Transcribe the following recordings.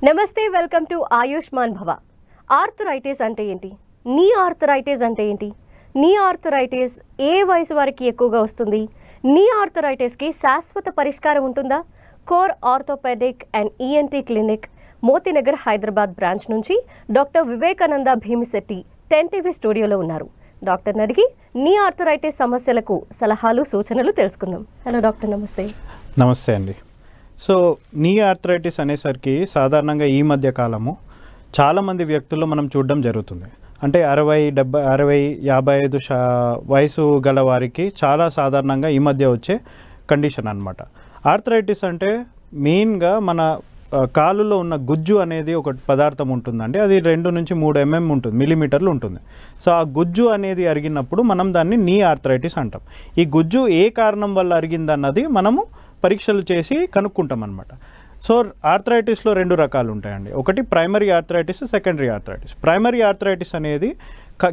నమస్తే, welcome to Ayushman భవ. Arthritis అంటే ఏంటి? నీ ఆర్థరైటిస్ అంటే ఏంటి? నీ ఆర్థరైటిస్ ఏ వయసు వారికి ఎక్కువగా వస్తుంది? నీ ఆర్థరైటిస్కి శాశ్వత పరిష్కారం ఉంటుందా? Core orthopaedic and ENT clinic Motinagar Hyderabad branch నుంచి డాక్టర్ వివేకానంద భీమిశెట్టి 10 టీవీ స్టూడియోలో ఉన్నారు. డాక్టర్ని అడిగి నీ ఆర్థరైటిస్ సమస్యలకు సలహాలు సూచనలు తెలుసుకుందాం. హలో డాక్టర్, నమస్తే. నమస్తే అండి. సో నీ ఆర్థరైటిస్ అనేసరికి సాధారణంగా ఈ మధ్య కాలము చాలామంది వ్యక్తుల్లో మనం చూడడం జరుగుతుంది. అంటే 60, 70, 55 వయసు గల వారికి చాలా సాధారణంగా ఈ మధ్య వచ్చే కండిషన్ అన్నమాట. ఆర్థరైటిస్ అంటే మెయిన్గా మన కాలులో ఉన్న గుజ్జు అనేది ఒక పదార్థం ఉంటుందండి. అది 2 నుంచి 3 mm ఉంటుంది, మిల్లీమీటర్లు ఉంటుంది. సో ఆ గుజ్జు అనేది అరిగినప్పుడు మనం దాన్ని నీ ఆర్థరైటిస్ అంటాం. ఈ గుజ్జు ఏ కారణం వల్ల అరిగిందన్నది మనము పరీక్షలు చేసి కనుక్కుంటాం అన్నమాట. సో ఆర్థరైటిస్లో 2 రకాలు ఉంటాయండి. ఒకటి primary arthritis, secondary arthritis. Primary arthritis అనేది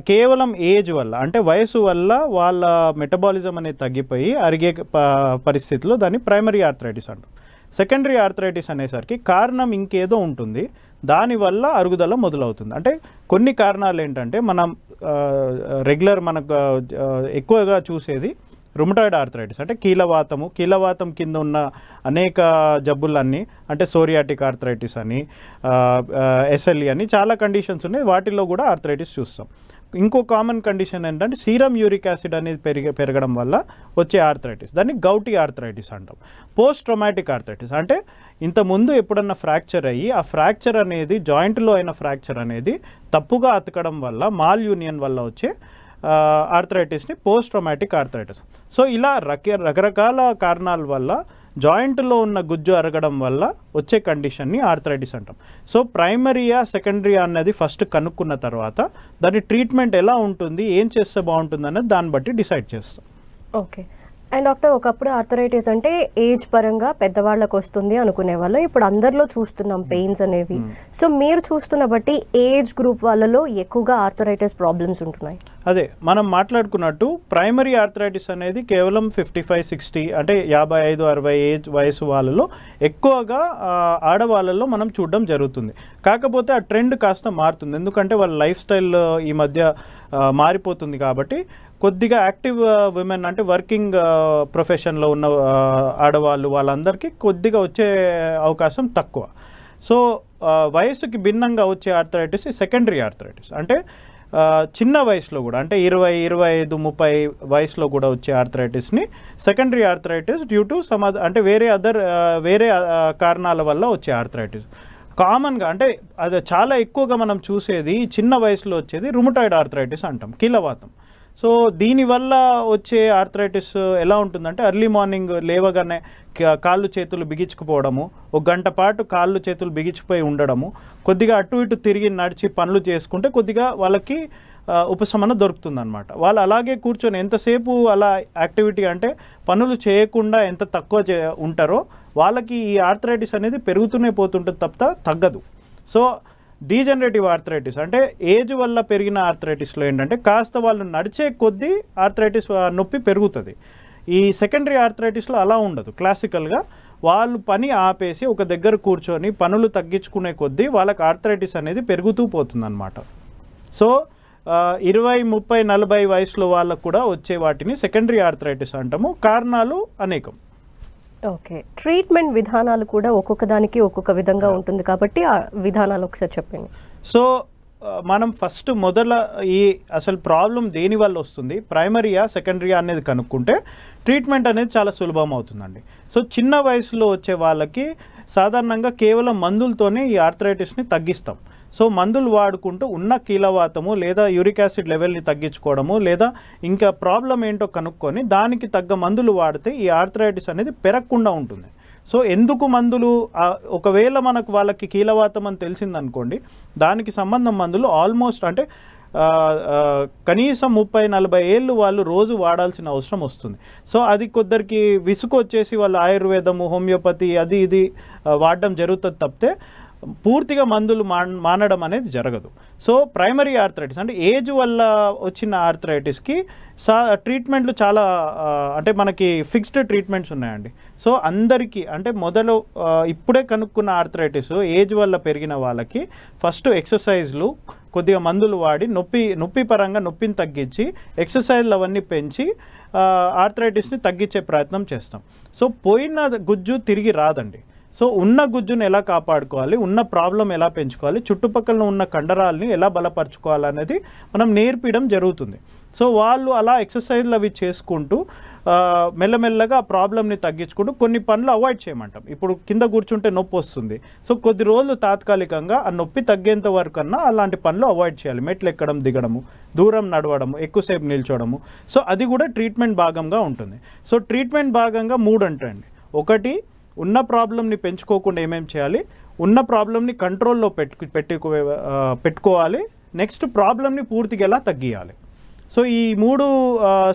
కేవలం ఏజ్ వల్ల, అంటే వయసు వల్ల వాళ్ళ మెటబాలిజం అనేది తగ్గిపోయి అరిగే పరిస్థితిలో దాన్ని ప్రైమరీ ఆర్థరైటిస్ అంటాం. సెకండరీ ఆర్థరైటిస్ అనేసరికి కారణం ఇంకేదో ఉంటుంది, దానివల్ల అరుగుదల మొదలవుతుంది. అంటే కొన్ని కారణాలు ఏంటంటే మనం రెగ్యులర్ మనకు ఎక్కువగా చూసేది రుమటాయిడ్ ఆర్థరైటిస్, అంటే కీలవాతం కింద ఉన్న అనేక జబ్బులన్నీ, అంటే సోరియాటిక్ ఆర్థరైటిస్ అని, ఎస్ఎల్ఈ అని చాలా కండిషన్స్ ఉన్నాయి. వాటిల్లో కూడా ఆర్థరైటిస్ చూస్తాం. ఇంకో కామన్ కండిషన్ ఏంటంటే సీరం యూరిక్ యాసిడ్ అనేది పెరగడం వల్ల వచ్చే ఆర్థరైటిస్, దాన్ని గౌటీ ఆర్థరైటిస్ అంటాం. పోస్ట్ ట్రామాటిక్ ఆర్థరైటిస్ అంటే ఇంతకుముందు ఎప్పుడన్నా ఫ్రాక్చర్ అయ్యి ఆ ఫ్రాక్చర్ అనేది జాయింట్లో అయిన ఫ్రాక్చర్ అనేది తప్పుగా అతకడం వల్ల, మాల్ యూనియన్ వల్ల వచ్చే ఆర్థరైటిస్ని పోస్ట్ ట్రామాటిక్ ఆర్థరైటిస్. సో ఇలా రకరకాల కారణాల వల్ల జాయింట్లో ఉన్న గుజ్జు అరగడం వల్ల వచ్చే కండిషన్ని ఆర్థరైటిస్ అంటాం. సో ప్రైమరీయా సెకండరీయా అన్నది ఫస్ట్ కనుక్కున్న తర్వాత దాని ట్రీట్మెంట్ ఎలా ఉంటుంది, ఏం చేస్తే బాగుంటుంది అన్నది దాన్ని బట్టి డిసైడ్ చేస్తాం. ఓకే. అండ్ డాక్టర్, ఒకప్పుడు ఆర్థరైటిస్ అంటే ఏజ్ పరంగా పెద్దవాళ్ళకు వస్తుంది అనుకునేవాళ్ళు. ఇప్పుడు అందరిలో చూస్తున్నాం పెయిన్స్ అనేవి. సో మీరు చూస్తున్న బట్టి ఏజ్ గ్రూప్ వాళ్ళలో ఎక్కువగా ఆర్థరైటిస్ ప్రాబ్లమ్స్ ఉంటున్నాయి. అదే మనం మాట్లాడుకున్నట్టు ప్రైమరీ ఆర్థరైటిస్ అనేది కేవలం 55, 60 అంటే 55, 60 ఏజ్ వయసు వాళ్ళలో ఎక్కువగా ఆడవాళ్ళలో మనం చూడడం జరుగుతుంది. కాకపోతే ఆ ట్రెండ్ కాస్త మారుతుంది, ఎందుకంటే వాళ్ళ లైఫ్ స్టైల్ ఈ మధ్య మారిపోతుంది. కాబట్టి కొద్దిగా యాక్టివ్ విమెన్, అంటే వర్కింగ్ ప్రొఫెషన్లో ఉన్న ఆడవాళ్ళు, వాళ్ళందరికీ కొద్దిగా వచ్చే అవకాశం తక్కువ. సో వయసుకి భిన్నంగా వచ్చే ఆర్థరైటిస్ సెకండరీ ఆర్థరైటిస్, అంటే చిన్న వయసులో కూడా, అంటే 20, 25, 30 వయసులో కూడా వచ్చే ఆర్థరైటిస్ని సెకండరీ ఆర్థరైటిస్ డ్యూ టు అంటే వేరే కారణాల వల్ల వచ్చే ఆర్థరైటిస్. కామన్గా అంటే అది చాలా ఎక్కువగా మనం చూసేది చిన్న వయసులో వచ్చేది రుమటాయిడ్ ఆర్థరైటిస్ అంటాం, కీలవాతం. సో దీనివల్ల వచ్చే ఆర్థరైటిస్ ఎలా ఉంటుందంటే ఎర్లీ మార్నింగ్ లేవగానే కాళ్ళు చేతులు బిగించుకుపోవడము, 1 గంట పాటు కాళ్ళు చేతులు బిగించిపోయి ఉండడము, కొద్దిగా అటు ఇటు తిరిగి నడిచి పనులు చేసుకుంటే కొద్దిగా వాళ్ళకి ఉపశమనం దొరుకుతుందన్నమాట. వాళ్ళు అలాగే కూర్చొని ఎంతసేపు అలా యాక్టివిటీ, అంటే పనులు చేయకుండా ఎంత తక్కువ ఉంటారో వాళ్ళకి ఈ ఆర్థరైటిస్ అనేది పెరుగుతూనే పోతుంటుంది తప్ప తగ్గదు. సో డీజనరేటివ్ ఆర్థరైటిస్ అంటే ఏజ్ వల్ల పెరిగిన ఆర్థరైటిస్లో ఏంటంటే కాస్త వాళ్ళు నడిచే కొద్దీ ఆర్థరైటిస్ నొప్పి పెరుగుతుంది. ఈ సెకండరీ ఆర్థరైటిస్లో అలా ఉండదు. క్లాసికల్గా వాళ్ళు పని ఆపేసి ఒక దగ్గర కూర్చొని పనులు తగ్గించుకునే కొద్దీ వాళ్ళకి ఆర్థరైటిస్ అనేది పెరుగుతూ పోతుందన్నమాట. సో 20, 30, 40 వయసులో వాళ్ళకు కూడా వచ్చే వాటిని సెకండరీ ఆర్థరైటిస్ అంటాము. కారణాలు అనేకం. ఓకే. ట్రీట్మెంట్ విధానాలు కూడా ఒక్కొక్క దానికి ఒక్కొక్క విధంగా ఉంటుంది కాబట్టి ఆ విధానాలు ఒకసారి చెప్పండి. సో మనం ఫస్ట్ అసలు ప్రాబ్లం దేని వల్ల వస్తుంది, ప్రైమరీయా సెకండరీయా అనేది కనుక్కుంటే ట్రీట్మెంట్ అనేది చాలా సులభం అవుతుందండి. సో చిన్న వయసులో వచ్చే వాళ్ళకి సాధారణంగా కేవలం మందులతోనే ఈ ఆర్థరైటిస్ని తగ్గిస్తాం. సో మందులు వాడుకుంటూ ఉన్న కీలవాతము లేదా యూరిక్ యాసిడ్ లెవెల్ని తగ్గించుకోవడము, లేదా ఇంకా ప్రాబ్లం ఏంటో కనుక్కొని దానికి తగ్గ మందులు వాడితే ఈ ఆర్థరైటిస్ అనేది పెరగకుండా ఉంటుంది. సో ఎందుకు మందులు, ఒకవేళ వాళ్ళకి కీలవాతం అని తెలిసిందనుకోండి, దానికి సంబంధం మందులు ఆల్మోస్ట్ అంటే కనీసం 30-40 ఏళ్ళు వాళ్ళు రోజు వాడాల్సిన అవసరం వస్తుంది. సో అది కొందరికి విసుగు వచ్చేసి వాళ్ళు ఆయుర్వేదము, హోమియోపతి అది ఇది వాడడం జరుగుతుంది తప్పితే పూర్తిగా మందులు మానడం అనేది జరగదు. సో ప్రైమరీ ఆర్థరైటిస్ అంటే ఏజ్ వల్ల వచ్చిన ఆర్థరైటిస్కి ట్రీట్మెంట్లు చాలా అంటే మనకి ఫిక్స్డ్ ట్రీట్మెంట్స్ ఉన్నాయండి. సో అందరికీ అంటే ఇప్పుడే కనుక్కున్న ఆర్థరైటిస్ ఏజ్ వల్ల పెరిగిన వాళ్ళకి ఫస్ట్ ఎక్సర్సైజ్లు కొద్దిగా మందులు వాడి నొప్పి పరంగా నొప్పిని తగ్గించి ఎక్సర్సైజ్లు అవన్నీ పెంచి ఆర్థరైటిస్ని తగ్గించే ప్రయత్నం చేస్తాం. సో పోయిన గుజ్జు తిరిగి రాదండి. సో ఉన్న గుజ్జును ఎలా కాపాడుకోవాలి, ఉన్న ప్రాబ్లం ఎలా పెంచుకోవాలి, చుట్టుపక్కల ఉన్న కండరాలని ఎలా బలపరుచుకోవాలనేది మనం నేర్పించడం జరుగుతుంది. సో వాళ్ళు అలా ఎక్సర్సైజ్లు అవి చేసుకుంటూ మెల్లమెల్లగా ఆ ప్రాబ్లమ్ని తగ్గించుకుంటూ కొన్ని పనులు అవాయిడ్ చేయమంటాం. ఇప్పుడు కింద కూర్చుంటే నొప్పి వస్తుంది. సో కొద్ది రోజులు తాత్కాలికంగా ఆ నొప్పి తగ్గేంత వరకు అన్నా అలాంటి పనులు అవాయిడ్ చేయాలి. మెట్లు ఎక్కడం, దిగడము, దూరం నడవడము, ఎక్కువసేపు నిల్చోవడము. సో అది కూడా ట్రీట్మెంట్ భాగంగా ఉంటుంది. సో ట్రీట్మెంట్ భాగంగా 3 అంటండి. ఒకటి, ఉన్న ప్రాబ్లమ్ని పెంచుకోకుండా ఏమేమి చేయాలి, ఉన్న ప్రాబ్లమ్ని కంట్రోల్లో పెట్టుకోవాలి. నెక్స్ట్ ప్రాబ్లమ్ని పూర్తిగా ఎలా తగ్గియాలి. సో ఈ 3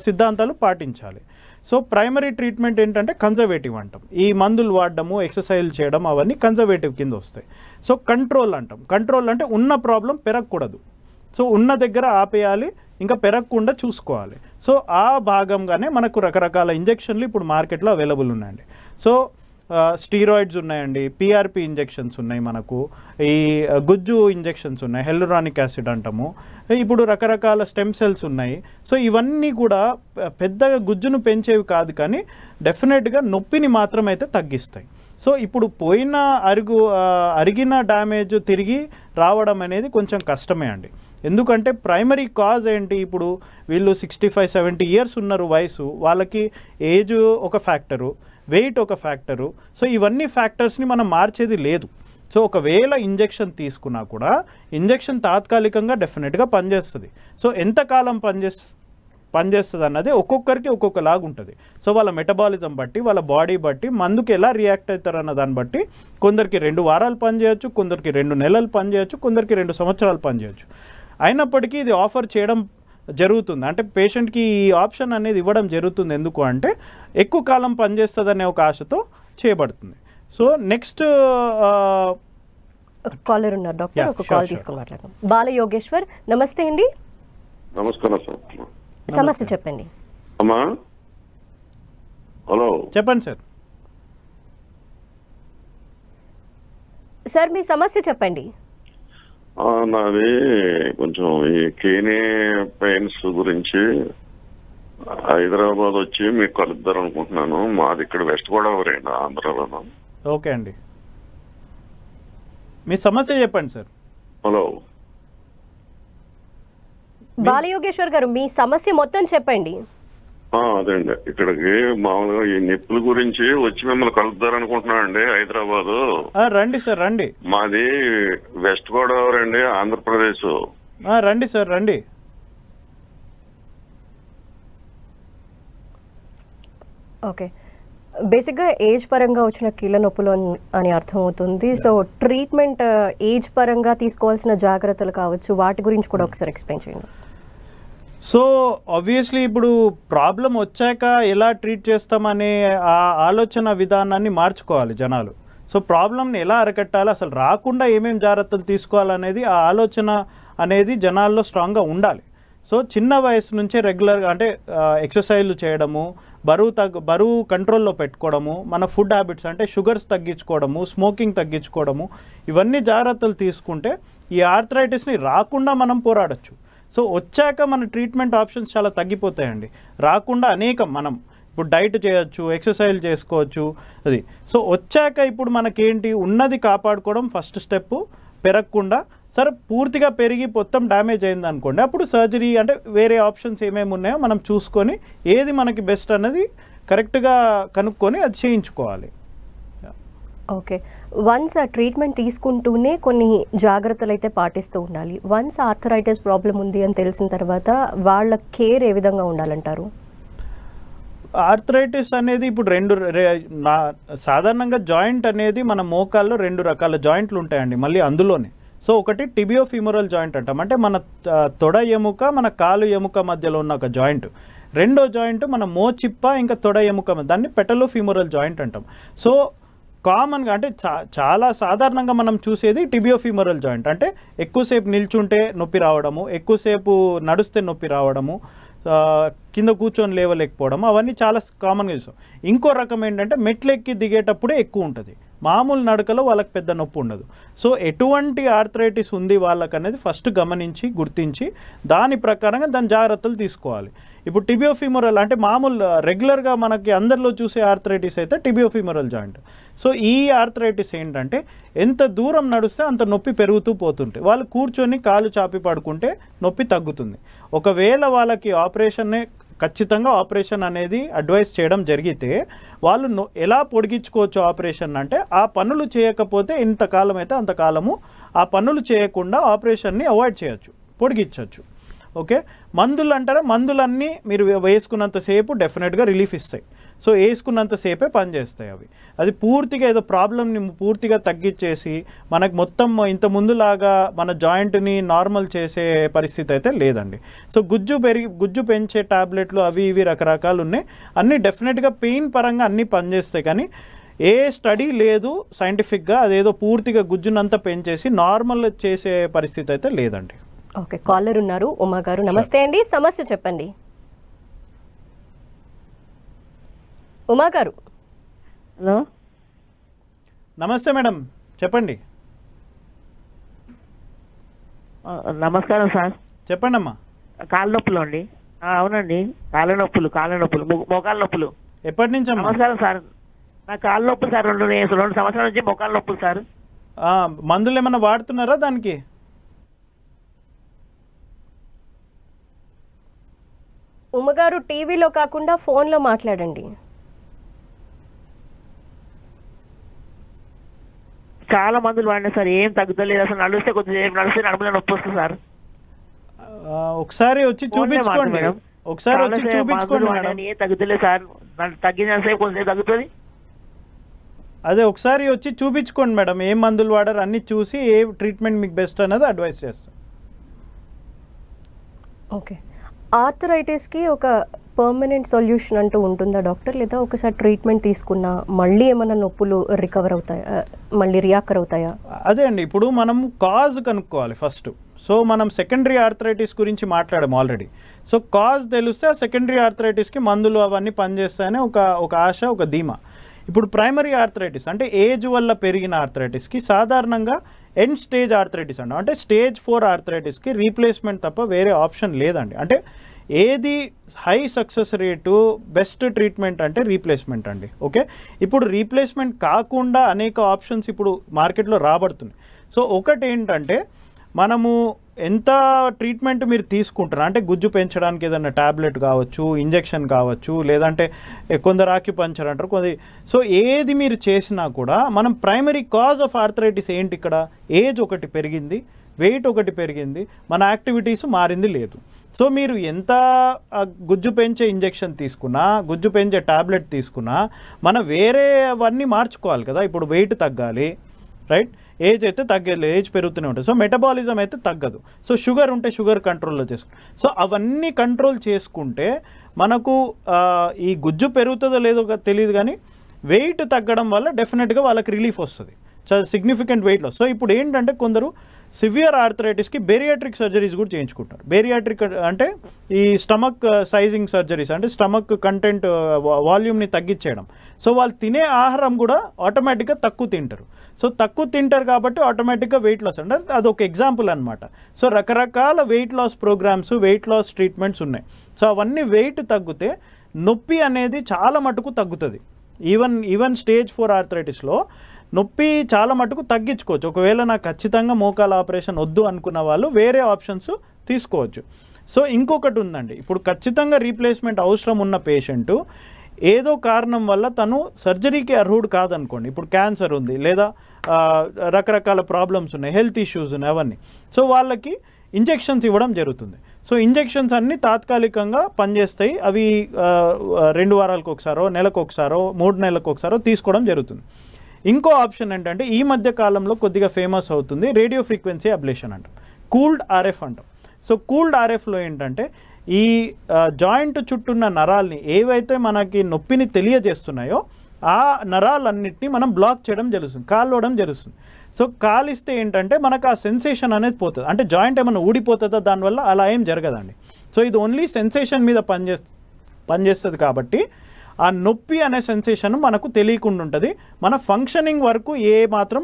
సిద్ధాంతాలు పాటించాలి. సో ప్రైమరీ ట్రీట్మెంట్ ఏంటంటే కన్జర్వేటివ్ అంటాం. ఈ మందులు వాడడము, ఎక్సర్సైజ్ చేయడం అవన్నీ కన్జర్వేటివ్ కింద వస్తాయి. సో కంట్రోల్ అంటాం. కంట్రోల్ అంటే ఉన్న ప్రాబ్లం పెరగకూడదు. సో ఉన్న దగ్గర ఆపేయాలి, ఇంకా పెరగకుండా చూసుకోవాలి. సో ఆ భాగంగానే మనకు రకరకాల ఇంజెక్షన్లు ఇప్పుడు మార్కెట్లో అవైలబుల్ ఉన్నాయండి. సో స్టీరాయిడ్స్ ఉన్నాయండి, పిఆర్పి ఇంజెక్షన్స్ ఉన్నాయి, మనకు ఈ గుజ్జు ఇంజెక్షన్స్ ఉన్నాయి, హెల్యురానిక్ యాసిడ్ అంటాము, ఇప్పుడు రకరకాల స్టెమ్ సెల్స్ ఉన్నాయి. సో ఇవన్నీ కూడా పెద్దగా గుజ్జును పెంచేవి కాదు, కానీ డెఫినెట్గా నొప్పిని మాత్రం అయితే తగ్గిస్తాయి. సో ఇప్పుడు అరిగిన డ్యామేజ్ తిరిగి రావడం అనేది కొంచెం కష్టమే అండి. ఎందుకంటే ప్రైమరీ కాజ్ ఏంటి, ఇప్పుడు వీళ్ళు 65-70 ఇయర్స్ ఉన్నారు వయసు, వాళ్ళకి ఏజ్ ఒక ఫ్యాక్టరు, వెయిట్ ఒక ఫ్యాక్టరు. సో ఇవన్నీ ఫ్యాక్టర్స్ని మనం మార్చేది లేదు. సో ఒకవేళ ఇంజెక్షన్ తీసుకున్నా కూడా ఇంజెక్షన్ తాత్కాలికంగా డెఫినెట్గా పనిచేస్తుంది. సో ఎంతకాలం పనిచేస్తుంది అన్నది ఒక్కొక్కరికి ఒక్కొక్కలాగా ఉంటుంది. సో వాళ్ళ మెటబాలిజం బట్టి, వాళ్ళ బాడీ బట్టి, మందుకు ఎలా రియాక్ట్ అవుతారు అన్న దాన్ని బట్టి కొందరికి 2 వారాలు పనిచేయచ్చు, కొందరికి 2 నెలలు పనిచేయచ్చు, కొందరికి 2 సంవత్సరాలు పనిచేయచ్చు. అయినప్పటికీ ఇది ఆఫర్ చేయడం జరుగుతుంది. అంటే పేషెంట్కి ఈ ఆప్షన్ అనేది ఇవ్వడం జరుగుతుంది. ఎందుకు అంటే ఎక్కువ కాలం పనిచేస్తుందనే ఒక ఆశతో చేయబడుతుంది. సో నెక్స్ట్ కాలర్ ఉన్నారు డాక్టర్, ఒక కాల్ తీసుకొని మాట్లాడదాం. బాలయోగేశ్వర్, నమస్తే అండి. నమస్కారం. సమస్య చెప్పండి. అమ్మా, హలో, చెప్పండి సార్. సార్ మీ సమస్య చెప్పండి. నాది కొంచెం ఈ కిడ్నీ పెయిన్స్ గురించి హైదరాబాద్ వచ్చి మీకు కలుద్దారు అనుకుంటున్నాను. మాది ఇక్కడ వెస్ట్ గోదావరి ఆంధ్రాలో. ఓకే అండి, మీ సమస్య చెప్పండి సార్. హలో బాలయోగేశ్వర్ గారు, మీ సమస్య మొత్తం చెప్పండి. అదేండి, ఇక్కడికి మామూలుగా ఈ నొప్పుల గురించి వచ్చి మిమ్మల్ని కలుద్దారు అనుకుంటున్నాను అండి హైదరాబాద్. రండి సార్, రండి. మాది వెస్ట్ గోదావరి అండి, ఆంధ్రప్రదేశ్. రండి సార్, రండి. ఓకే, బేసిక్గా ఏజ్ పరంగా వచ్చిన కీళ్ళ నొప్పులు అని అర్థమవుతుంది. సో ట్రీట్మెంట్ ఏజ్ పరంగా తీసుకోవాల్సిన జాగ్రత్తలు కావచ్చు, వాటి గురించి కూడా ఒకసారి ఎక్స్ప్లెయిన్ చేయండి. సో ఆబ్వియస్లీ ఇప్పుడు ప్రాబ్లం వచ్చాక ఎలా ట్రీట్ చేస్తామనే ఆ ఆలోచన విధానాన్ని మార్చుకోవాలి జనాలు. సో ప్రాబ్లంని ఎలా అరికట్టాలి, అసలు రాకుండా ఏమేమి జాగ్రత్తలు తీసుకోవాలనేది ఆ ఆలోచన అనేది జనాల్లో స్ట్రాంగ్గా ఉండాలి. సో చిన్న వయసు నుంచే రెగ్యులర్గా అంటే ఎక్సర్సైజ్లు చేయడము, బరువు కంట్రోల్లో పెట్టుకోవడము, మన ఫుడ్ హ్యాబిట్స్ అంటే షుగర్స్ తగ్గించుకోవడము, స్మోకింగ్ తగ్గించుకోవడము, ఇవన్నీ జాగ్రత్తలు తీసుకుంటే ఈ ఆర్థరైటిస్ని రాకుండా మనం పోరాడచ్చు. సో వచ్చాక మన ట్రీట్మెంట్ ఆప్షన్స్ చాలా తగ్గిపోతాయండి. రాకుండా మనం ఇప్పుడు డైట్ చేయొచ్చు, ఎక్సర్సైజ్ చేసుకోవచ్చు అది. సో వచ్చాక ఇప్పుడు మనకేంటి, ఉన్నది కాపాడుకోవడం ఫస్ట్ స్టెప్. పెరగకుండా సరే పూర్తిగా పెరిగి మొత్తం డ్యామేజ్ అయింది అనుకోండి, అప్పుడు సర్జరీ అంటే వేరే ఆప్షన్స్ ఏమేమి ఉన్నాయో మనం చూసుకొని ఏది మనకి బెస్ట్ అన్నది కరెక్ట్గా కనుక్కొని అది చేయించుకోవాలి. ఓకే, వన్స్ ఆ ట్రీట్మెంట్ తీసుకుంటూనే కొన్ని జాగ్రత్తలు అయితే పాటిస్తూ ఉండాలి. వన్స్ ఆర్థరైటిస్ ప్రాబ్లం ఉంది అని తెలిసిన తర్వాత వాళ్ళ కేర్ ఏ విధంగా ఉండాలంటారు? ఆర్థరైటిస్ అనేది ఇప్పుడు సాధారణంగా జాయింట్ అనేది మన మోకాల్లో 2 రకాల జాయింట్లు ఉంటాయండి మళ్ళీ అందులోనే. సో ఒకటి టిబియోఫిమోరల్ జాయింట్ అంటాం, అంటే మన తొడ ఎముక మన కాలు ఎముక మధ్యలో ఉన్న ఒక జాయింట్. రెండో జాయింట్ మన మోచిప్ప ఇంకా తొడ ఎముక, దాన్ని పెటలోఫిమోరల్ జాయింట్ అంటాం. సో కామన్గా అంటే చాలా సాధారణంగా మనం చూసేది టిబియోఫిమరల్ జాయింట్, అంటే ఎక్కువసేపు నిల్చుంటే నొప్పి రావడము, ఎక్కువసేపు నడుస్తే నొప్పి రావడము, కింద కూర్చొని లేవలేకపోవడం, అవన్నీ చాలా కామన్గా చూస్తాం. ఇంకో రకం ఏంటంటే మెట్లు ఎక్కి దిగేటప్పుడే ఎక్కువ ఉంటుంది, మామూలు నడకలో వాళ్ళకి పెద్ద నొప్పి ఉండదు. సో ఎటువంటి ఆర్థరైటిస్ ఉంది వాళ్ళకి అనేది ఫస్ట్ గమనించి గుర్తించి దాని ప్రకారంగా దాని జాగ్రత్తలు తీసుకోవాలి. ఇప్పుడు టిబియోఫిమరల్ అంటే మామూలు రెగ్యులర్గా మనకి అందరిలో చూసే ఆర్థరైటిస్ అయితే టిబియోఫిమరల్ జాయింట్. సో ఈ ఆర్థరైటిస్ ఏంటంటే ఎంత దూరం నడుస్తే అంత నొప్పి పెరుగుతూ పోతుంటే, వాళ్ళు కూర్చొని కాలు చాపి పడుకుంటే నొప్పి తగ్గుతుంది. ఒకవేళ వాళ్ళకి ఖచ్చితంగా ఆపరేషన్ అనేది అడ్వైస్ చేయడం జరిగితే వాళ్ళు ఎలా పొడిగించుకోవచ్చు ఆపరేషన్ అంటే, ఆ పనులు చేయకపోతే ఎంతకాలం అయితే అంతకాలము ఆ పనులు చేయకుండా ఆపరేషన్ని అవాయిడ్ చేయొచ్చు, పొడిగించవచ్చు. ఓకే, మందులు అంటారా, మందులన్నీ మీరు వేసుకున్నంతసేపు డెఫినెట్గా రిలీఫ్ ఇస్తాయి. సో వేసుకున్నంతసేపే పనిచేస్తాయి అవి. అది పూర్తిగా ఏదో ప్రాబ్లమ్ని పూర్తిగా తగ్గించేసి మనకు మొత్తం ఇంత ముందులాగా మన జాయింట్ని నార్మల్ చేసే పరిస్థితి అయితే లేదండి. సో గుజ్జు పెంచే టాబ్లెట్లు అవి ఇవి రకరకాలు ఉన్నాయి, అన్నీ డెఫినెట్గా పెయిన్ పరంగా అన్నీ పనిచేస్తాయి. కానీ ఏ స్టడీ లేదు సైంటిఫిక్గా అదేదో పూర్తిగా గుజ్జునంతా పెంచేసి నార్మల్ చేసే పరిస్థితి అయితే లేదండి. ఓకే, కాలర్ ఉన్నారు, ఉమా గారు. నమస్తే అండి, సమస్య చెప్పండి. ఉమా గారు. హలో, నమస్తే మేడం, చెప్పండి. నమస్కారం సార్. చెప్పండి అమ్మా. కాళ్ళ నొప్పులు అండి. అవునండి, కాళ్ళ నొప్పులు, మోకాళ్ళ నొప్పులు. ఎప్పటి నుంచి అమ్మా? నమస్కారం సార్. నా కాళ్ళ నొప్పులు సార్, 2 సంవత్సరాల నుంచి మోకాళ్ళ నొప్పులు సార్. మందులు ఏమన్నా వాడుతున్నారా దానికి? ఉమ్మగారు, టీవీలో కాకుండా ఫోన్లో మాట్లాడండి. చాలా మందులు వాడినా సార్, ఏం తగ్గుతలేదు అసలు. నడిస్తే కొద్దిసేపు నడిస్తే నడుములో నొప్పి వస్తుంది సార్. ఒకసారి వచ్చి చూపించుకోండి మేడం. ఏం తగ్గుతలేదు సార్, తగ్గిన సేపు కొద్దిసేపు తగ్గుతుంది. అదే ఒకసారి వచ్చి చూపించుకోండి మేడం, ఏం మందులు వాడారు అన్ని చూసి ఏ ట్రీట్మెంట్ మీకు బెస్ట్ అనేది అడ్వైస్ చేస్తాం. ఓకే, ఆర్థరైటిస్కి ఒక పర్మనెంట్ సొల్యూషన్ అంటూ ఉంటుందా డాక్టర్, లేదా ఒకసారి ట్రీట్మెంట్ తీసుకున్నా మళ్ళీ ఏమైనా నొప్పులు రికవర్ అవుతాయా, మళ్ళీ రియాకర్ అవుతాయా? అదే అండి, ఇప్పుడు మనం కాజ్ కనుక్కోవాలి ఫస్ట్. సో మనం సెకండరీ ఆర్థరైటిస్ గురించి మాట్లాడాము ఆల్రెడీ. సో కాజ్ తెలిస్తే ఆ సెకండరీ ఆర్థరైటిస్కి మందులు అవన్నీ పనిచేస్తాయని ఒక ఆశ, ఒక ధీమా. ఇప్పుడు ప్రైమరీ ఆర్థరైటిస్ అంటే ఏజ్ వల్ల పెరిగిన ఆర్థరైటిస్కి సాధారణంగా ఎండ్ స్టేజ్ ఆర్థరైటిస్ అంటాం. అంటే స్టేజ్ 4 ఆర్థరైటిస్కి రీప్లేస్మెంట్ తప్ప వేరే ఆప్షన్ లేదండి. అంటే ఏది high success rate, best treatment అంటే రీప్లేస్మెంట్ అండి. ఓకే, ఇప్పుడు రీప్లేస్మెంట్ కాకుండా అనేక ఆప్షన్స్ ఇప్పుడు మార్కెట్లో రాబడుతున్నాయి. సో ఒకటి ఏంటంటే మనము ఎంత ట్రీట్మెంట్ మీరు తీసుకుంటారు అంటే గుజ్జు పెంచడానికి ఏదైనా ట్యాబ్లెట్ కావచ్చు, ఇంజెక్షన్ కావచ్చు, లేదంటే కొందరు ఆక్యుపంచర్ అంటారు సో ఏది మీరు చేసినా కూడా మనం ప్రైమరీ కాజ్ ఆఫ్ ఆర్థరైటిస్ ఏంటి, ఇక్కడ ఏజ్ ఒకటి పెరిగింది, వెయిట్ ఒకటి పెరిగింది, మన యాక్టివిటీస్ మారింది లేదు. సో మీరు ఎంత గుజ్జు పెంచే ఇంజెక్షన్ తీసుకున్నా, గుజ్జు పెంచే ట్యాబ్లెట్ తీసుకున్నా మనం వేరేవన్నీ మార్చుకోవాలి కదా. ఇప్పుడు వెయిట్ తగ్గాలి, రైట్, ఏజ్ అయితే తగ్గలేదు, ఏజ్ పెరుగుతూనే ఉంటుంది. సో మెటబాలిజం అయితే తగ్గదు. సో షుగర్ ఉంటే షుగర్ కంట్రోల్లో చేసుకుంటాం. సో అవన్నీ కంట్రోల్ చేసుకుంటే మనకు ఈ గుజ్జు పెరుగుతుందో లేదో తెలియదు, కానీ వెయిట్ తగ్గడం వల్ల డెఫినెట్గా వాళ్ళకి రిలీఫ్ వస్తుంది, చాలా సిగ్నిఫికెంట్ వెయిట్ లాస్. సో ఇప్పుడు ఏంటంటే కొందరు సివియర్ ఆర్థరైటిస్కి బేరియాట్రిక్ సర్జరీస్ కూడా చేయించుకుంటారు. బేరియాట్రిక్ అంటే ఈ స్టమక్ సైజింగ్ సర్జరీస్, అంటే స్టమక్ కంటెంట్ వాల్యూమ్ని తగ్గించేయడం. సో వాళ్ళు తినే ఆహారం కూడా ఆటోమేటిక్గా తక్కువ తింటారు. సో తక్కువ తింటారు కాబట్టి ఆటోమేటిక్గా వెయిట్ లాస్, అంటే అదొక ఎగ్జాంపుల్ అనమాట. సో రకరకాల weight loss programmes, weight loss treatments ఉన్నాయి. సో అవన్నీ వెయిట్ తగ్గితే నొప్పి అనేది చాలా మటుకు తగ్గుతుంది. ఈవెన్ స్టేజ్ 4 ఆర్థరైటిస్లో నొప్పి చాలా మటుకు తగ్గించుకోవచ్చు. ఒకవేళ నాకు ఖచ్చితంగా మోకాల ఆపరేషన్ వద్దు అనుకున్న వాళ్ళు వేరే ఆప్షన్స్ తీసుకోవచ్చు. సో ఇంకొకటి ఉందండి, ఇప్పుడు ఖచ్చితంగా రీప్లేస్మెంట్ అవసరం ఉన్న పేషెంటు ఏదో కారణం వల్ల తను సర్జరీకి అర్హుడు కాదనుకోండి. ఇప్పుడు క్యాన్సర్ ఉంది, లేదా రకరకాల ప్రాబ్లమ్స్ ఉన్నాయి, హెల్త్ ఇష్యూస్ ఉన్నాయి, అవన్నీ. సో వాళ్ళకి ఇంజెక్షన్స్ ఇవ్వడం జరుగుతుంది. సో ఇంజెక్షన్స్ అన్నీ తాత్కాలికంగా పనిచేస్తాయి. అవి 2 వారాలకు ఒకసారో, నెలకు ఒకసారో, 3 నెలలకు ఒకసారో తీసుకోవడం జరుగుతుంది. ఇంకో ఆప్షన్ ఏంటంటే ఈ మధ్య కాలంలో కొద్దిగా ఫేమస్ అవుతుంది, రేడియో ఫ్రీక్వెన్సీ అబ్లేషన్ అంటాం, కూల్డ్ ఆర్ఎఫ్ అంటాం. సో కూల్డ్ ఆర్ఎఫ్లో ఏంటంటే ఈ జాయింట్ చుట్టూన్న నరాల్ని ఏవైతే మనకి నొప్పిని తెలియజేస్తున్నాయో ఆ నరాలన్నింటినీ మనం బ్లాక్ చేయడం జరుగుతుంది, కాలవడం జరుగుతుంది. సో కాలిస్తే ఏంటంటే మనకు ఆ సెన్సేషన్ అనేది పోతుంది. అంటే జాయింట్ ఏమైనా ఊడిపోతుందా దానివల్ల? అలా ఏం జరగదండి. సో ఇది ఓన్లీ సెన్సేషన్ మీద పనిచేస్తుంది కాబట్టి ఆ నొప్పి అనే సెన్సేషన్ మనకు తెలియకుండా ఉంటుంది. మన ఫంక్షనింగ్ వరకు ఏ మాత్రం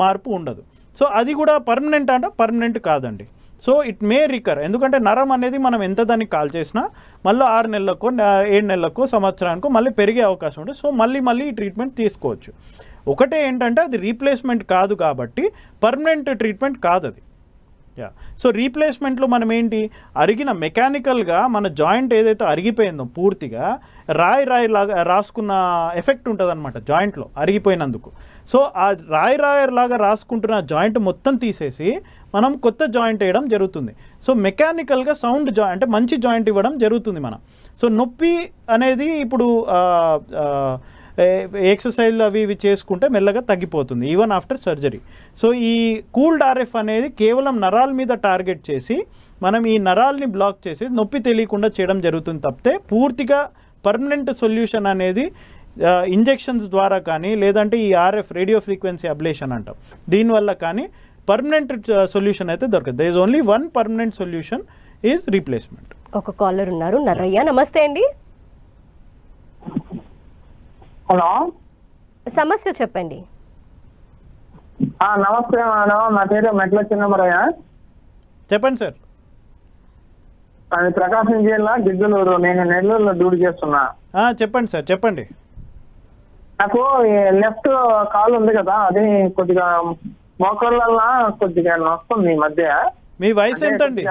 మార్పు ఉండదు. సో అది కూడా పర్మనెంట్ అంటే పర్మనెంట్ కాదండి. సో ఇట్ మే రికర్, ఎందుకంటే నరం అనేది మనం ఎంత దానికి కాల్ చేసినా మళ్ళీ 6 నెలలకో 7 నెలలకో సంవత్సరానికో మళ్ళీ పెరిగే అవకాశం ఉంటుంది. సో మళ్ళీ ఈ ట్రీట్మెంట్ తీసుకోవచ్చు. ఒకటే ఏంటంటే అది రీప్లేస్మెంట్ కాదు కాబట్టి పర్మనెంట్ ట్రీట్మెంట్ కాదు అది. సో రీప్లేస్మెంట్లో మనం ఏంటి, అరిగిన మెకానికల్గా మన జాయింట్ ఏదైతే అరిగిపోయిందో పూర్తిగా రాయి లాగా రాసుకున్న ఎఫెక్ట్ ఉంటుంది అనమాట జాయింట్లో అరిగిపోయినందుకు. సో ఆ రాయి లాగా రాసుకుంటున్న జాయింట్ మొత్తం తీసేసి మనం కొత్త జాయింట్ వేయడం జరుగుతుంది. సో మెకానికల్గా సౌండ్ అంటే మంచి జాయింట్ ఇవ్వడం జరుగుతుంది మనం. సో నొప్పి అనేది ఇప్పుడు ఎక్సర్సైజ్లు అవి ఇవి చేసుకుంటే మెల్లగా తగ్గిపోతుంది ఈవెన్ ఆఫ్టర్ సర్జరీ. సో ఈ కూల్డ్ ఆర్ఎఫ్ అనేది కేవలం నరాల మీద టార్గెట్ చేసి మనం ఈ నరాల్ని బ్లాక్ చేసి నొప్పి తెలియకుండా చేయడం జరుగుతుంది తప్పితే పూర్తిగా పర్మనెంట్ సొల్యూషన్ అనేది ఇంజెక్షన్స్ ద్వారా కానీ లేదంటే ఈ ఆర్ఎఫ్ రేడియో ఫ్రీక్వెన్సీ అబ్లేషన్ అంటాం దీనివల్ల కానీ పర్మనెంట్ సొల్యూషన్ అయితే దొరకదు. There is only one permanent solution is replacement. ఒక కాలర్ ఉన్నారు, నర్రయ్య. నమస్తే అండి. హలో, సమస్య చెప్పండి. నమస్తే మేడం, నా పేరు మెట్ల చిన్నమరయ్య. చెప్పండి సార్. అది ప్రకాశం జిల్లా గిద్దలూరు, నేను నెల్లూరులో డ్యూటీ చేస్తున్నా. చెప్పండి సార్, చెప్పండి. నాకు లెఫ్ట్ కాలు ఉంది కదా, అది కొద్దిగా మోకాళ్ళ కొద్దిగా నొస్తుంది ఈ మధ్య. మీ వయసు ఎంత అండి?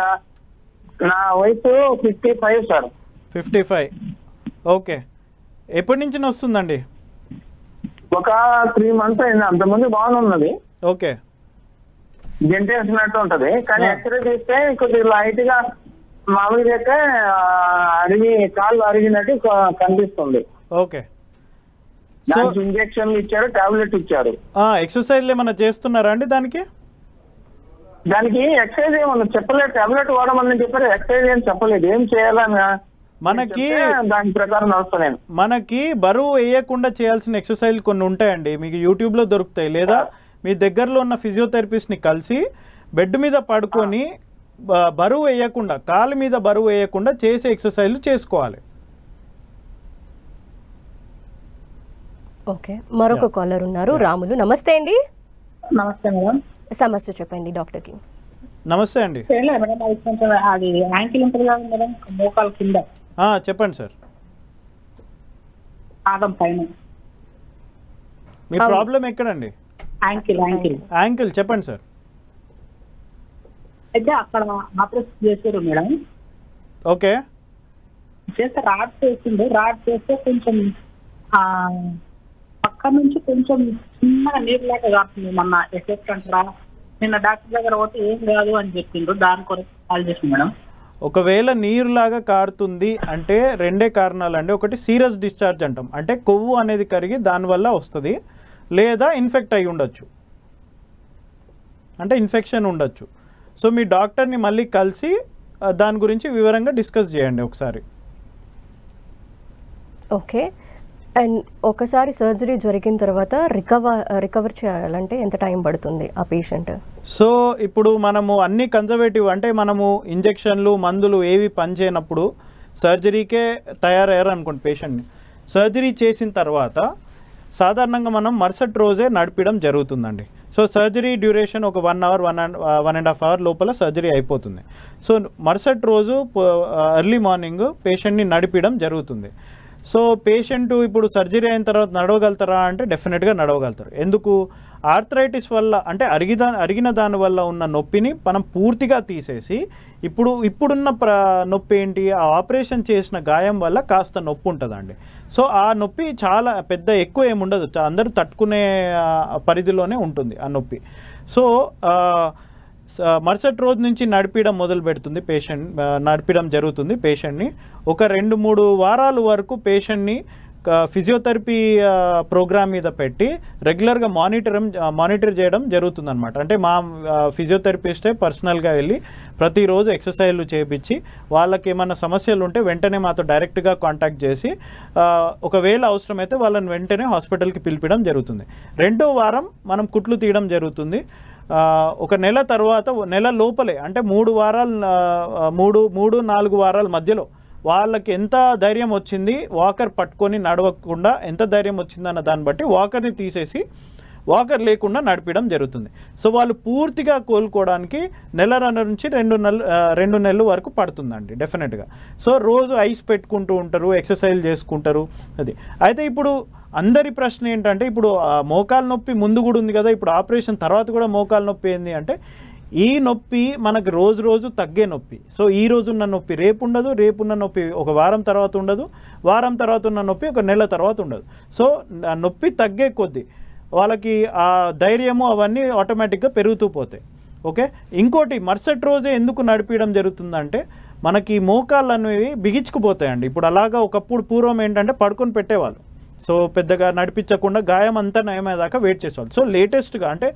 నా వయసు 55 సార్. 55. ఓకే. ఎప్పటి నుంచి వస్తుందండి? ఒక 3 months అయింది. అంతకుముందు బాగానే ఉన్నది. ఓకే. జంటేసినట్టు ఉంటది, కానీ ఎక్స్రే తీస్తే కొద్దిగా లైట్ గా మామూలుగా కాళ్ళు అరిగినట్టు కనిపిస్తుంది. ఓకే. దానికి ఇంజక్షన్లు ఇచ్చారు, టాబ్లెట్ ఇచ్చారు. ఎక్సర్సైజ్ ఏమన్నా చేస్తున్నారా అండి దానికి? దానికి ఎక్సర్సైజ్ ఏమన్నా చెప్పలేదు, టాబ్లెట్ వాడమని చెప్పారు, ఎక్సర్సైజ్ ఏం చెప్పలేదు. ఏం చేయాలని మనకి దాని ప్రకారం నడుస్తాను. మనకి బరువు వేయకుండా చేయాల్సిన ఎక్సర్సైజ్ కొన్ని ఉంటాయండి, మీకు యూట్యూబ్లో దొరుకుతాయి. లేదా మీ దగ్గరలో ఉన్న ఫిజియోథెరపిస్ట్ని కలిసి బెడ్ మీద పడుకొని బరువు వేయకుండా, కాలు మీద బరువు వేయకుండా చేసే ఎక్సర్సైజ్లు చేసుకోవాలి. ఓకే. మరొక కాలర్ ఉన్నారు, రాములు. నమస్తే అండి. నమస్తే మేడం. సమస్య చెప్పండి డాక్టర్కి. నమస్తే అండి. మేడం అది కొంచెం అది యాంకిల్ ఉంటుంది కదా మేడం, మోకాలు కింద. చెప్పండి సార్. పాదం పైన. మీ ప్రాబ్లం ఎక్కడండి? యాంకిల్ చెప్పండి సార్. అయితే అక్కడ ఆపరేషన్ చేశారు మేడం. ఓకే. చేస్తే రాడ్ చేస్తే కొంచెం పక్క నుంచి కొంచెం చిన్నగా నీరు లేక కాస్తుంది. మొన్న ఎఫెక్ట్ అంటారా, నిన్న డాక్టర్ దగ్గర పోతే ఏం కాదు అని చెప్పిండ్రు, దాని కొరకు కాల్ చేసింది మేడం. ఒకవేళ నీరులాగా కారుతుంది అంటే 2 కారణాలు అండి. ఒకటి సీరియస్ డిశ్చార్జ్ అంటాం, అంటే కొవ్వు అనేది కరిగి దానివల్ల వస్తుంది. లేదా ఇన్ఫెక్ట్ అయి ఉండొచ్చు, అంటే ఇన్ఫెక్షన్ ఉండొచ్చు. సో మీ డాక్టర్ని మళ్ళీ కలిసి దాని గురించి వివరంగా డిస్కస్ చేయండి ఒకసారి. ఓకే. అండ్ ఒకసారి సర్జరీ జరిగిన తర్వాత రికవర్ చేయాలంటే ఎంత టైం పడుతుంది ఆ పేషెంట్? సో ఇప్పుడు మనము అన్ని కన్జర్వేటివ్, అంటే మనము ఇంజెక్షన్లు మందులు ఏవి పనిచేయనప్పుడు సర్జరీకే తయారయ్యారు అనుకోండి పేషెంట్ని. సర్జరీ చేసిన తర్వాత సాధారణంగా మనం మరుసటి రోజే నడిపడం జరుగుతుందండి. సో సర్జరీ డ్యూరేషన్ ఒక 1 hour 1.5 hour లోపల సర్జరీ అయిపోతుంది. సో మరుసటి రోజు ఎర్లీ మార్నింగ్ పేషెంట్ని నడిపడం జరుగుతుంది. సో పేషెంట్ ఇప్పుడు సర్జరీ అయిన తర్వాత నడవగలుగుతారా అంటే డెఫినెట్గా నడవగలుగుతారు. ఎందుకు? ఆర్థరైటిస్ వల్ల, అంటే అరిగిన దాని వల్ల ఉన్న నొప్పిని మనం పూర్తిగా తీసేసి ఇప్పుడున్న నొప్పి ఏంటి, ఆ ఆపరేషన్ చేసిన గాయం వల్ల కాస్త నొప్పి ఉంటుందండి. సో ఆ నొప్పి చాలా ఎక్కువ ఏముండదు, అందరూ తట్టుకునే పరిధిలోనే ఉంటుంది ఆ నొప్పి. సో మరుసటి రోజు నుంచి నడిపడం మొదలు పెడుతుంది నడిపడం జరుగుతుంది పేషెంట్ని. ఒక 2-3 వారాల వరకు పేషెంట్ని ఫిజియోథెరపీ ప్రోగ్రామ్ మీద పెట్టి రెగ్యులర్గా మానిటర్ చేయడం జరుగుతుందన్నమాట. అంటే మా ఫిజియోథెరపిస్టే పర్సనల్గా వెళ్ళి ప్రతిరోజు ఎక్సర్సైజ్లు చేయించి వాళ్ళకి ఏమైనా సమస్యలు ఉంటే వెంటనే మాతో డైరెక్ట్గా కాంటాక్ట్ చేసి ఒకవేళ అవసరమైతే వాళ్ళని వెంటనే హాస్పిటల్కి పిలిపించడం జరుగుతుంది. 2వ వారం మనం కుట్లు తీయడం జరుగుతుంది. ఒక నెల తర్వాత నెల లోపలే అంటే 3 వారాలు 3-4 వారాల మధ్యలో వాళ్ళకి ఎంత ధైర్యం వచ్చింది వాకర్ పట్టుకొని నడవకుండా ఎంత ధైర్యం వచ్చిందన్న దాన్ని బట్టి వాకర్ని తీసేసి వాకర్ లేకుండా నడిపించడం జరుగుతుంది. సో వాళ్ళు పూర్తిగా కోలుకోవడానికి నెలన్నర నుంచి 2 నెలల వరకు పడుతుందండి డెఫినెట్గా. సో రోజు ఐస్ పెట్టుకుంటూ ఉంటారు, ఎక్సర్సైజ్ చేసుకుంటారు. అది అయితే ఇప్పుడు అందరి ప్రశ్న ఏంటంటే ఇప్పుడు మోకాలు నొప్పి ముందు కూడా ఉంది కదా, ఇప్పుడు ఆపరేషన్ తర్వాత కూడా మోకాలు నొప్పి ఏంది అంటే ఈ నొప్పి మనకు రోజు తగ్గే నొప్పి. సో ఈ రోజు ఉన్న నొప్పి రేపు ఉండదు, రేపు ఉన్న నొప్పి ఒక వారం తర్వాత ఉండదు, వారం తర్వాత ఉన్న నొప్పి ఒక నెల తర్వాత ఉండదు. సో నొప్పి తగ్గే కొద్దీ వాళ్ళకి ఆ ధైర్యము అవన్నీ ఆటోమేటిక్గా పెరుగుతూ పోతాయి. ఓకే, ఇంకోటి మరుసటి రోజే ఎందుకు నడిపించడం జరుగుతుందంటే మనకి మోకాళ్ళు అనేవి బిగించుకుపోతాయండి. ఇప్పుడు అలాగా ఒకప్పుడు పూర్వం ఏంటంటే పడుకొని పెట్టేవాళ్ళు, సో పెద్దగా నడిపించకుండా గాయం అంతా నయమయ్యేదాకా వెయిట్ చేసేవాళ్ళు. సో లేటెస్ట్గా అంటే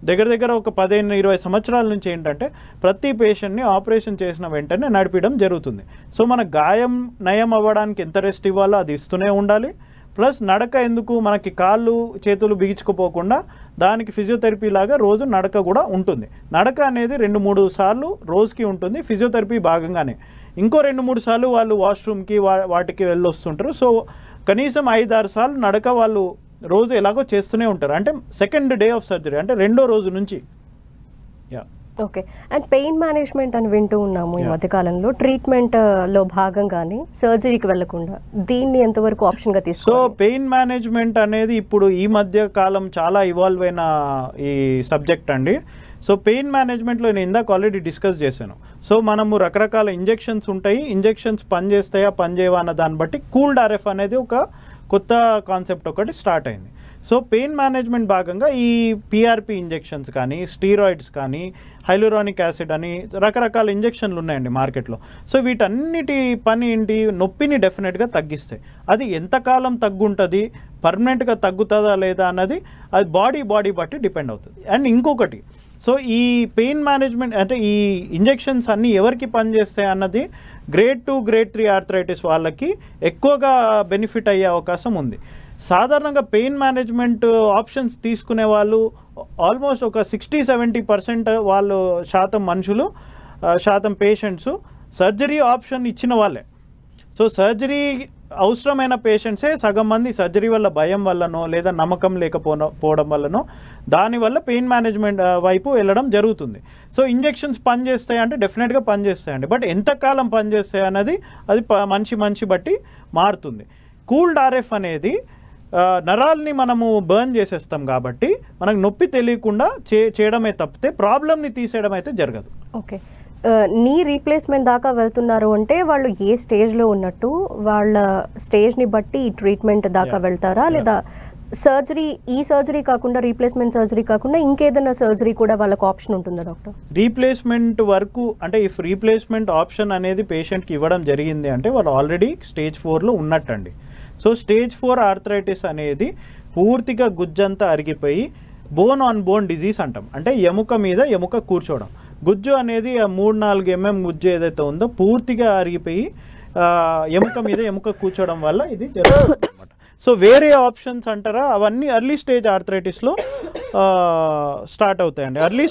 దగ్గర ఒక 15-20 సంవత్సరాల నుంచి ఏంటంటే ప్రతి పేషెంట్ని ఆపరేషన్ చేసిన వెంటనే నడిపించడం జరుగుతుంది. సో మన గాయం నయం అవ్వడానికి ఎంత రెస్ట్ ఇవ్వాలో అది ఇస్తూనే ఉండాలి. ప్లస్ నడక ఎందుకు మనకి కాళ్ళు చేతులు బిగించుకుపోకుండా దానికి ఫిజియోథెరపీ లాగా రోజు నడక కూడా ఉంటుంది. నడక అనేది 2-3 సార్లు రోజుకి ఉంటుంది ఫిజియోథెరపీ భాగంగానే. ఇంకో 2-3 సార్లు వాళ్ళు వాష్రూమ్కి వాటికి వెళ్ళొస్తుంటారు. సో కనీసం 5-6 సార్లు నడక వాళ్ళు రోజు ఎలాగో చేస్తూనే ఉంటారు. అంటే సెకండ్ డే ఆఫ్ సర్జరీ అంటే 2వ రోజు నుంచి. ఓకే, అండ్ పెయిన్ మేనేజ్మెంట్ అని వింటూ ఉన్నాము ఈ మధ్యకాలంలో. ట్రీట్మెంట్లో భాగంగానే సర్జరీకి వెళ్లకుండా దీన్ని ఎంతవరకు ఆప్షన్గా తీసుకోవాలి? సో పెయిన్ మేనేజ్మెంట్ అనేది ఇప్పుడు ఈ మధ్య కాలం చాలా ఇవాల్వ్ అయిన ఈ సబ్జెక్ట్ అండి. సో పెయిన్ మేనేజ్మెంట్లో నేను ఇందాక ఆల్రెడీ డిస్కస్ చేశాను. సో మనము రకరకాల ఇంజెక్షన్స్ ఉంటాయి, ఇంజెక్షన్స్ పనిచేస్తాయా పనిచేయవా అన్న దాన్ని బట్టి కూల్డ్ ఆర్ఎఫ్ అనేది ఒక కొత్త కాన్సెప్ట్ ఒకటి స్టార్ట్ అయింది. సో పెయిన్ మేనేజ్మెంట్ భాగంగా ఈ పిఆర్పి ఇంజెక్షన్స్ కానీ స్టీరాయిడ్స్ కానీ హైలూరానిక్ యాసిడ్ అని రకరకాల ఇంజెక్షన్లు ఉన్నాయండి మార్కెట్లో. సో వీటన్నిటి పని ఏంటి, నొప్పిని డెఫినెట్గా తగ్గిస్తాయి. అది ఎంతకాలం తగ్గుంటుంది, పర్మనెంట్గా తగ్గుతుందా లేదా అన్నది అది బాడీ బట్టి డిపెండ్ అవుతుంది. అండ్ ఇంకొకటి, సో ఈ పెయిన్ మేనేజ్మెంట్ అంటే ఈ ఇంజెక్షన్స్ అన్నీ ఎవరికి పనిచేస్తాయి అన్నది గ్రేడ్ 2, గ్రేడ్ 3 ఆర్థరైటిస్ వాళ్ళకి ఎక్కువగా బెనిఫిట్ అయ్యే అవకాశం ఉంది. సాధారణంగా పెయిన్ మేనేజ్మెంట్ ఆప్షన్స్ తీసుకునే వాళ్ళు ఆల్మోస్ట్ ఒక 60-70% వాళ్ళు శాతం పేషెంట్స్ సర్జరీ ఆప్షన్ ఇచ్చిన వాళ్ళే. సో సర్జరీ అవసరమైన పేషెంట్సే సగం మంది సర్జరీ వల్ల భయం వల్లనో లేదా నమ్మకం లేకపోవడం వల్లనో దానివల్ల పెయిన్ మేనేజ్మెంట్ వైపు వెళ్ళడం జరుగుతుంది. సో ఇంజెక్షన్స్ పనిచేస్తాయి అంటే డెఫినెట్గా పనిచేస్తాయండి, బట్ ఎంతకాలం పనిచేస్తాయి అన్నది అది మనిషి బట్టి మారుతుంది. కూల్డ్ ఆర్ఎఫ్ అనేది నరాల్ని మనము బర్న్ చేసేస్తాం కాబట్టి మనకు నొప్పి తెలియకుండా చేయడమే తప్పితే ప్రాబ్లమ్ని తీసేయడం అయితే జరగదు. ఓకే, నీ రీప్లేస్మెంట్ దాకా వెళ్తున్నారు అంటే వాళ్ళు ఏ స్టేజ్లో ఉన్నట్టు వాళ్ళ స్టేజ్ని బట్టి ఈ ట్రీట్మెంట్ దాకా వెళ్తారా, లేదా ఈ సర్జరీ కాకుండా రీప్లేస్మెంట్ సర్జరీ కాకుండా ఇంకేదైనా సర్జరీ కూడా వాళ్ళకు ఆప్షన్ ఉంటుందా డాక్టర్? రీప్లేస్మెంట్ వరకు అంటే ఇఫ్ రీప్లేస్మెంట్ ఆప్షన్ అనేది పేషెంట్కి ఇవ్వడం జరిగింది అంటే వాళ్ళు ఆల్రెడీ స్టేజ్ 4లో ఉన్నట్టండి. సో స్టేజ్ 4 ఆర్థరైటిస్ అనేది పూర్తిగా గుజ్జంతా అరిగిపోయి బోన్ ఆన్ బోన్ డిజీజ్ అంటాం. అంటే ఎముక మీద ఎముక కూర్చోవడం. గుజ్జు అనేది 3-4 mm గుజ్జు ఏదైతే ఉందో పూర్తిగా అరిగిపోయి ఎముక మీద ఎముక కూర్చోవడం వల్ల ఇది జరుగుతుంది అనమాట. సో వేరే ఆప్షన్స్ అంటారా, అవన్నీ ఎర్లీ స్టేజ్ ఆర్థరైటిస్లో స్టార్ట్ అవుతాయండి. ఎర్లీ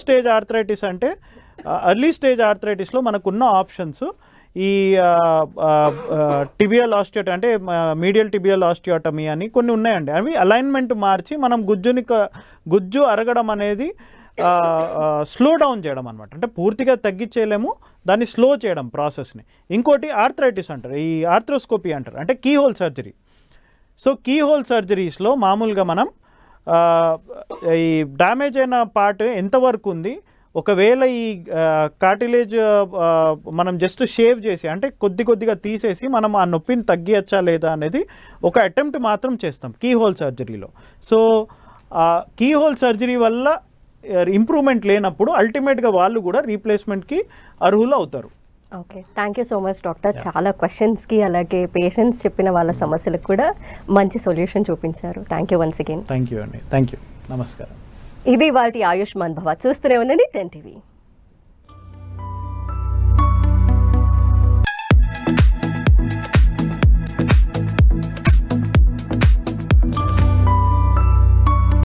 స్టేజ్ ఆర్థరైటిస్లో మనకున్న ఆప్షన్స్ ఈ టిబియల్ ఆస్టియోటమీ అంటే మీడియల్ టిబియల్ ఆస్టియోటమీ అని కొన్ని ఉన్నాయండి. అవి అలైన్మెంట్ మార్చి మనం గుజ్జు అరగడం అనేది స్లో డౌన్ చేయడం అనమాట. అంటే పూర్తిగా తగ్గించేయలేము, దాన్ని స్లో చేయడం ప్రాసెస్ని. ఇంకోటి ఆర్థరైటిస్ అంటారు, ఈ ఆర్థ్రోస్కోపీ అంటారు, అంటే కీహోల్ సర్జరీ. సో కీహోల్ సర్జరీస్లో మామూలుగా మనం ఈ డ్యామేజ్ అయిన పార్ట్ ఎంతవరకు ఉంది, ఒకవేళ ఈ కార్టిలేజ్ మనం జస్ట్ షేవ్ చేసి అంటే కొద్దిగా తీసేసి మనం ఆ నొప్పిని తగ్గించచ్చా లేదా అనేది ఒక అటెంప్ట్ మాత్రం చేస్తాం కీహోల్ సర్జరీలో. సో కీహోల్ సర్జరీ వల్ల ఇంప్రూవ్మెంట్ లేనప్పుడు అల్టిమేట్గా వాళ్ళు కూడా రీప్లేస్మెంట్కి అర్హులు అవుతారు. Okay, thank you so much doctor. చాలా క్వశ్చన్స్కి అలాగే పేషెంట్స్ చెప్పిన వాళ్ళ సమస్యలకు కూడా మంచి సొల్యూషన్ చూపించారు. Thank you once again. Thank you అండి. Thank you. నమస్కారం. ఇది వాటి ఆయుష్మాన్ భవ. చూస్తూనే ఉండండి 10 TV.